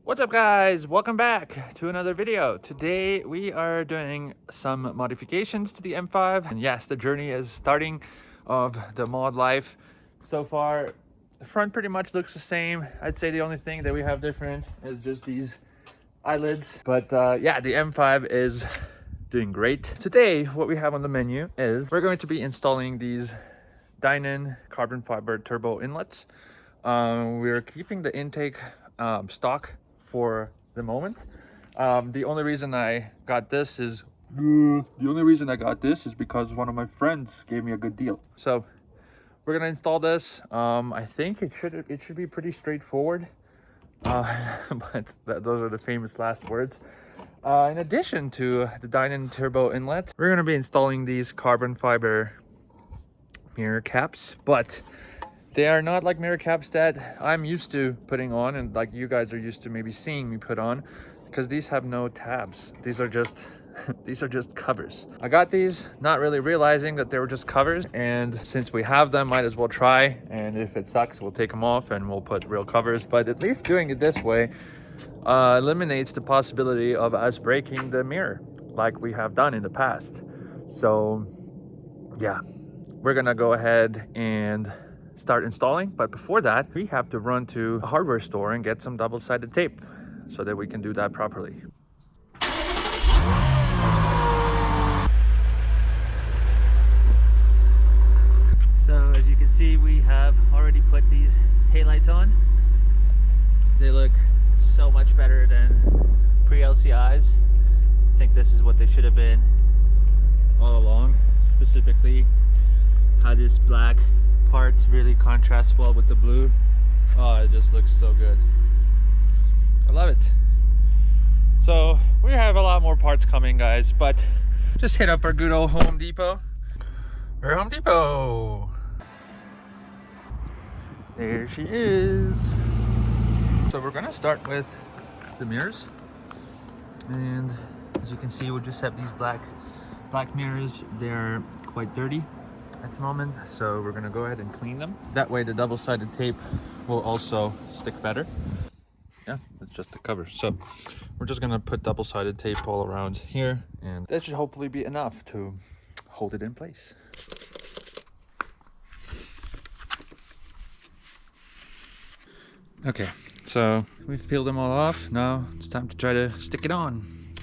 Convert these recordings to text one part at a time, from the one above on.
What's up guys, welcome back to another video. Today we are doing some modifications to the M5, and yes, the journey is starting of the mod life. So far the front pretty much looks the same. I'd say the only thing that we have different is just these eyelids, but yeah, the M5 is doing great. Today what we have on the menu is we're going to be installing these Dynon carbon fiber turbo inlets. We're keeping the intake stock for the moment. The only reason I got this is because one of my friends gave me a good deal. So we're gonna install this. I think it should be pretty straightforward. But those are the famous last words. In addition to the Dynon turbo inlet, we're gonna be installing these carbon fiber mirror caps, but they are not like mirror caps that I'm used to putting on and like you guys are used to maybe seeing me put on, because these have no tabs. These are just these are just covers. I got these not really realizing that they were just covers, and since we have them, might as well try, and if it sucks we'll take them off and we'll put real covers. But at least doing it this way eliminates the possibility of us breaking the mirror like we have done in the past. So yeah, we're gonna go ahead and start installing, but before that we have to run to a hardware store and get some double-sided tape so that we can do that properly. So as you can see, we have already put these taillights on. They look so much better than pre-LCIs. I think this is what they should have been all along. Specifically how this black parts really contrasts well with the blue. Oh, it just looks so good. I love it. So we have a lot more parts coming, guys, but just hit up our good old Home Depot. We're Home Depot. There she is. So we're gonna start with the mirrors, and as you can see, we just have these black mirrors. They're quite dirty at the moment, so we're gonna go ahead and clean them. That way the double-sided tape will also stick better. Yeah, it's just the cover. So we're just gonna put double-sided tape all around here, and that should hopefully be enough to hold it in place. Okay, so we've peeled them all off. Now it's time to try to stick it on.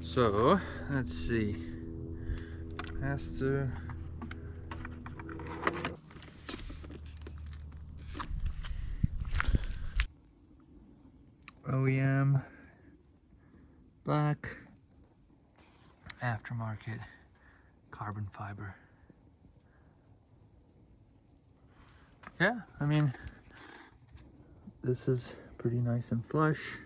So let's see, has to OEM black aftermarket carbon fiber. Yeah, I mean, this is pretty nice and flush.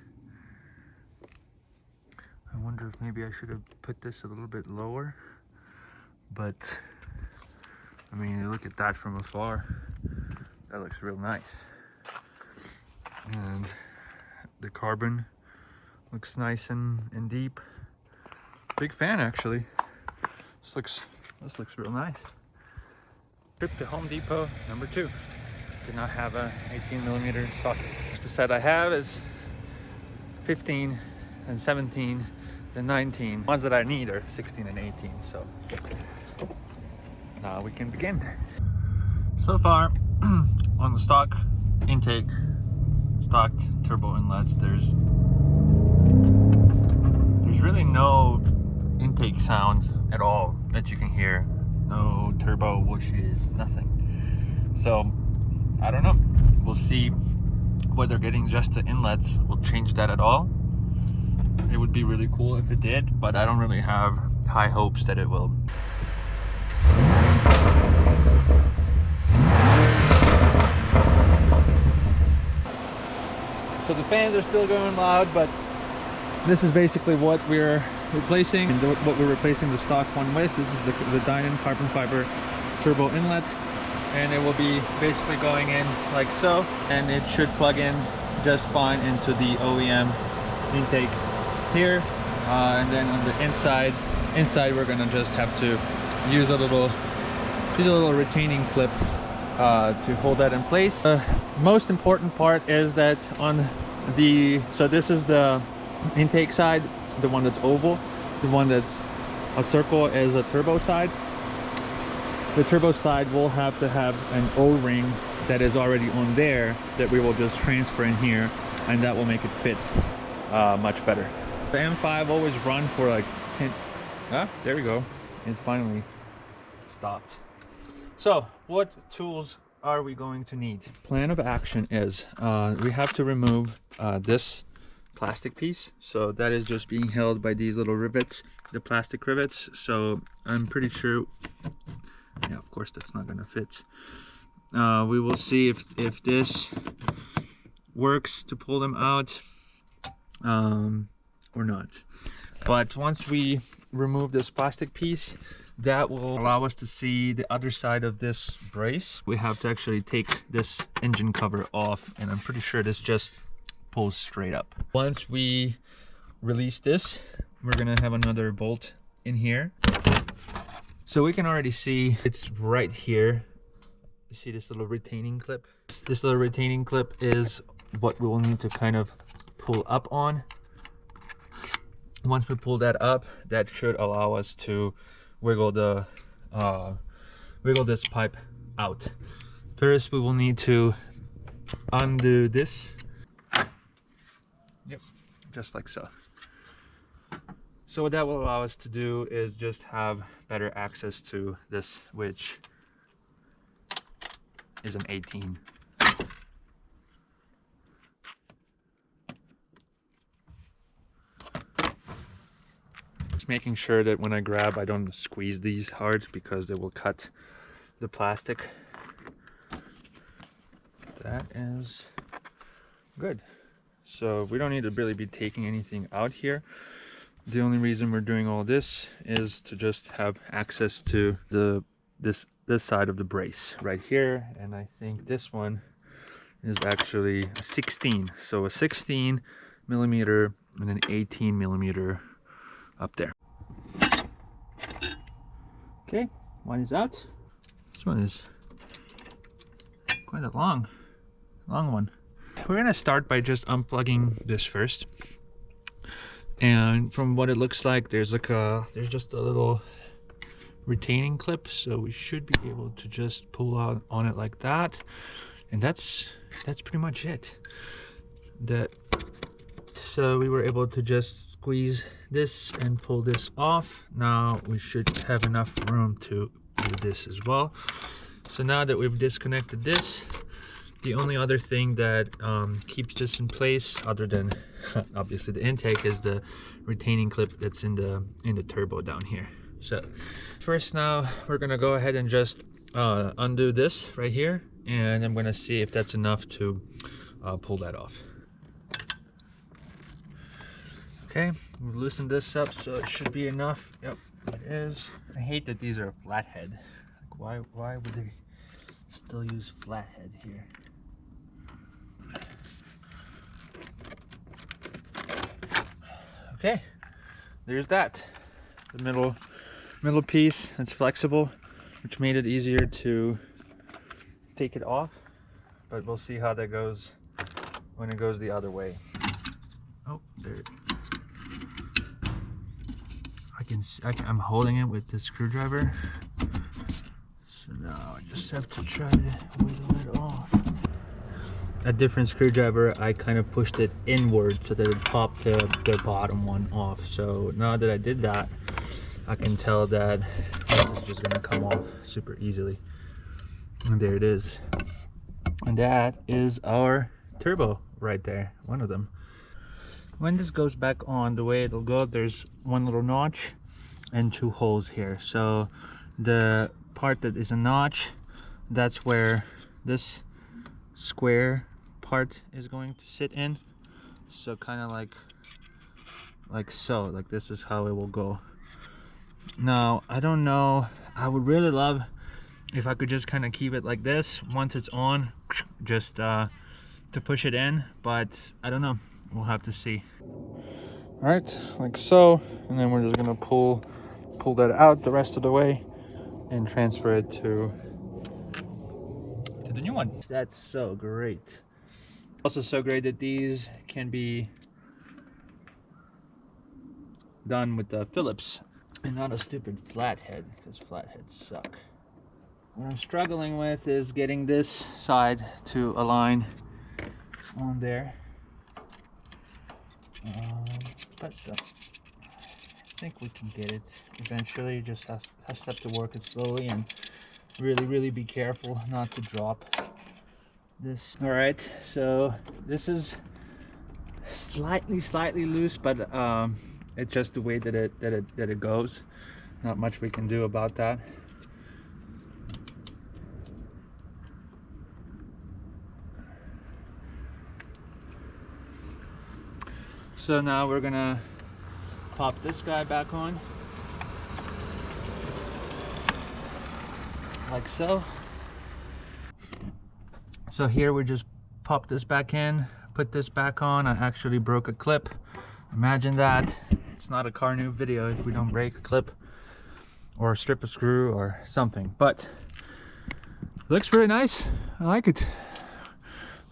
I wonder if maybe I should have put this a little bit lower, but I mean, you look at that from afar, that looks real nice. And the carbon looks nice and deep. Big fan, actually. This looks real nice. Trip to Home Depot number 2. Did not have a 18mm socket. The set I have is 15 and 17 and 19. Ones that I need are 16 and 18. So now we can begin. So far on the stock intake, stocked turbo inlets, there's really no intake sound at all that you can hear. No turbo whooshes, nothing. So I don't know, we'll see whether getting just the inlets will change that at all. It would be really cool if it did, but I don't really have high hopes that it will. So the fans are still going loud, but this is basically what we're replacing, and what we're replacing the stock one with. This is the Dynon carbon fiber turbo inlet, and it will be basically going in like so, and it should plug in just fine into the OEM intake here. And then on the inside we're gonna just have to use a little retaining clip to hold that in place. The most important part is that on So this is the intake side, the one that's oval. The one that's a circle is a turbo side. The turbo side will have to have an O-ring that is already on there that we will just transfer in here, and that will make it fit much better. The M5 always run for like 10. Ah, there we go. It finally stopped. So what tools are we going to need? Plan of action is we have to remove this plastic piece. So that is just being held by these little rivets, the plastic rivets. So I'm pretty sure, yeah, of course that's not gonna fit. We will see if this works to pull them out or not. But once we remove this plastic piece, that will allow us to see the other side of this brace. We have to actually take this engine cover off, and I'm pretty sure this just pulls straight up. Once we release this, we're gonna have another bolt in here. So we can already see it's right here. You see this little retaining clip? This little retaining clip is what we will need to kind of pull up on. Once we pull that up, that should allow us to wiggle this pipe out. First, we will need to undo this. Yep, just like so. So what that will allow us to do is just have better access to this, which is an 18. Just making sure that when I grab, I don't squeeze these hard because they will cut the plastic. That is good. So we don't need to really be taking anything out here. The only reason we're doing all this is to just have access to this side of the brace right here, and I think this one is actually a 16. So a 16 millimeter and an 18 millimeter up there. Okay, one is out. This one is quite a long one. We're gonna start by just unplugging this first. And from what it looks like, there's just a little retaining clip, so we should be able to just pull out on it like that, and that's pretty much it. So we were able to just squeeze this and pull this off. Now we should have enough room to do this as well. So now that we've disconnected this, the only other thing that keeps this in place, other than obviously the intake, is the retaining clip that's in the turbo down here. So first, now we're gonna go ahead and just undo this right here, and I'm gonna see if that's enough to pull that off. Okay, we'll loosen this up, so it should be enough. Yep, it is. I hate that these are flathead. Like, why would they still use flathead here? Okay, there's that. The middle piece, it's flexible, which made it easier to take it off, but we'll see how that goes when it goes the other way. Oh, there. I'm holding it with the screwdriver, so now I just have to try to wiggle it off. A different screwdriver, I kind of pushed it inward so that it popped the bottom one off. So now that I did that, I can tell that this is just gonna come off super easily. And there it is. And that is our turbo right there, one of them. When this goes back on, the way it'll go, there's one little notch and two holes here. So the part that is a notch, that's where this square part is going to sit in. So kind of like so, like this is how it will go. Now I don't know, I would really love if I could just kind of keep it like this once it's on, just to push it in, but I don't know, we'll have to see. All right, like so, and then we're just gonna pull that out the rest of the way and transfer it to the new one. That's so great. Also so great that these can be done with the Phillips and not a stupid flathead, because flatheads suck. What I'm struggling with is getting this side to align on there. But I think we can get it eventually. Just has to work it slowly and really be careful not to drop this. All right, so this is slightly loose, but it's just the way that it goes. Not much we can do about that. So now we're gonna pop this guy back on, like so. So here we just pop this back in, put this back on. I actually broke a clip. Imagine that. It's not a CARNOOB video if we don't break a clip or strip a screw or something, but it looks really nice. I like it.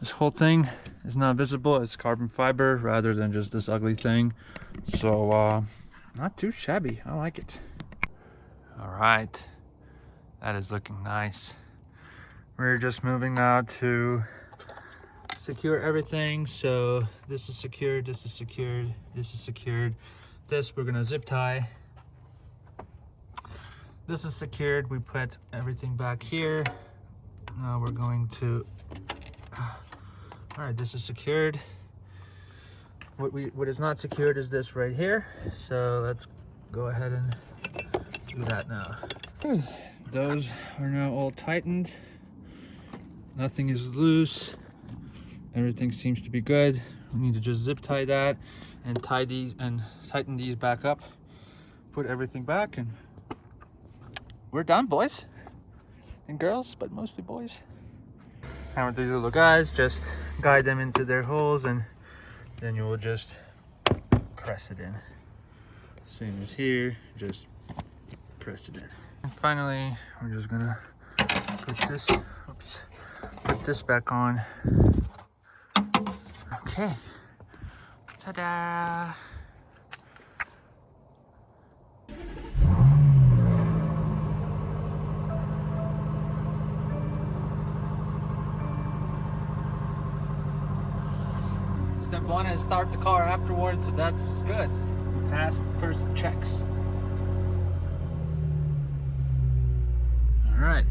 This whole thing is not visible. It's carbon fiber rather than just this ugly thing. So not too shabby. I like it. All right, that is looking nice. We're just moving now to secure everything. So this is secured, this is secured, this is secured. This we're gonna zip tie. This is secured. We put everything back here. Now we're going to all right, this is secured. What is not secured is this right here. So let's go ahead and do that now. Okay, those are now all tightened. Nothing is loose. Everything seems to be good. We need to just zip tie that and tie these and tighten these back up. Put everything back and we're done, boys and girls, but mostly boys. And with these little guys, just guide them into their holes and then you will just press it in. Same as here, just press it in. And finally, we're just gonna put this back on. Okay, ta-da! Step one is start the car afterwards, so that's good. We passed the first checks. All right.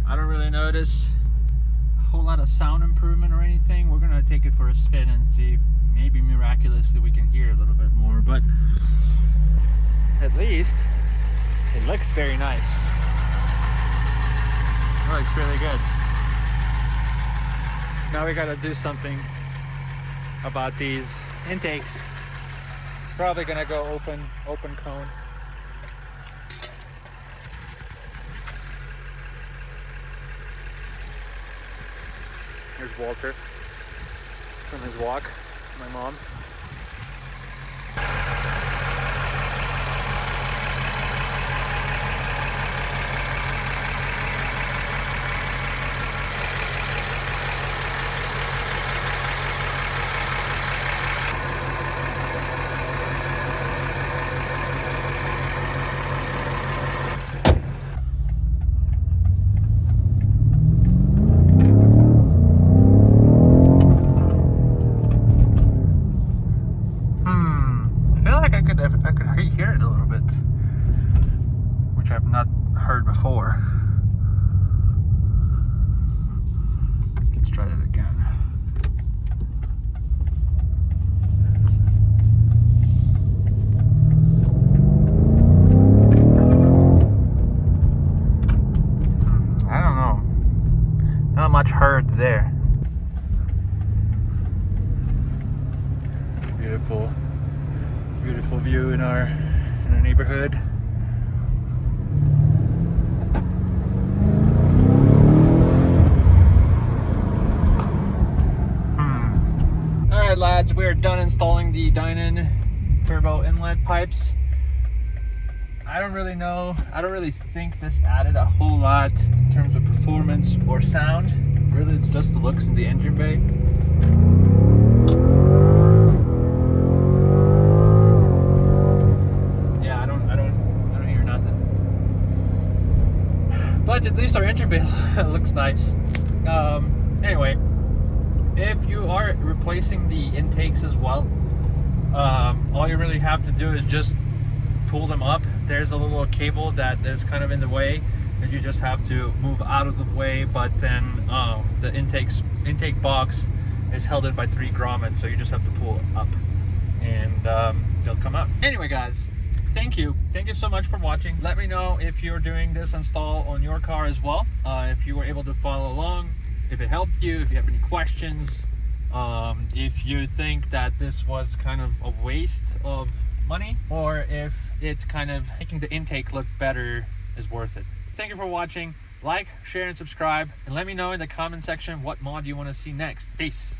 I don't really notice a whole lot of sound improvement or anything. We're gonna take it for a spin and see. Maybe miraculously we can hear a little bit more, but at least it looks very nice. It looks really good. Now we gotta do something about these intakes. Probably gonna go open cone. Here's Walter from his walk. My mom. I could hear it a little bit, which I've not heard before. Let's try that again. I don't know. Not much heard there. Beautiful view in our neighborhood. All right, lads, we're done installing the Dynon turbo inlet pipes. I don't really know, I don't really think this added a whole lot in terms of performance or sound. Really, it's just the looks in the engine bay. Yeah, I don't hear nothing. But at least our engine bay looks nice. Anyway, if you are replacing the intakes as well, all you really have to do is just pull them up. There's a little cable that is kind of in the way that you just have to move out of the way, but then the intake box is held in by 3 grommets, so you just have to pull it up and they'll come out. Anyway guys, thank you so much for watching. Let me know if you're doing this install on your car as well, if you were able to follow along, if it helped you, if you have any questions, if you think that this was kind of a waste of money, or if it's kind of making the intake look better is worth it. Thank you for watching. Like, share, and subscribe, and let me know in the comment section what mod you want to see next. Peace.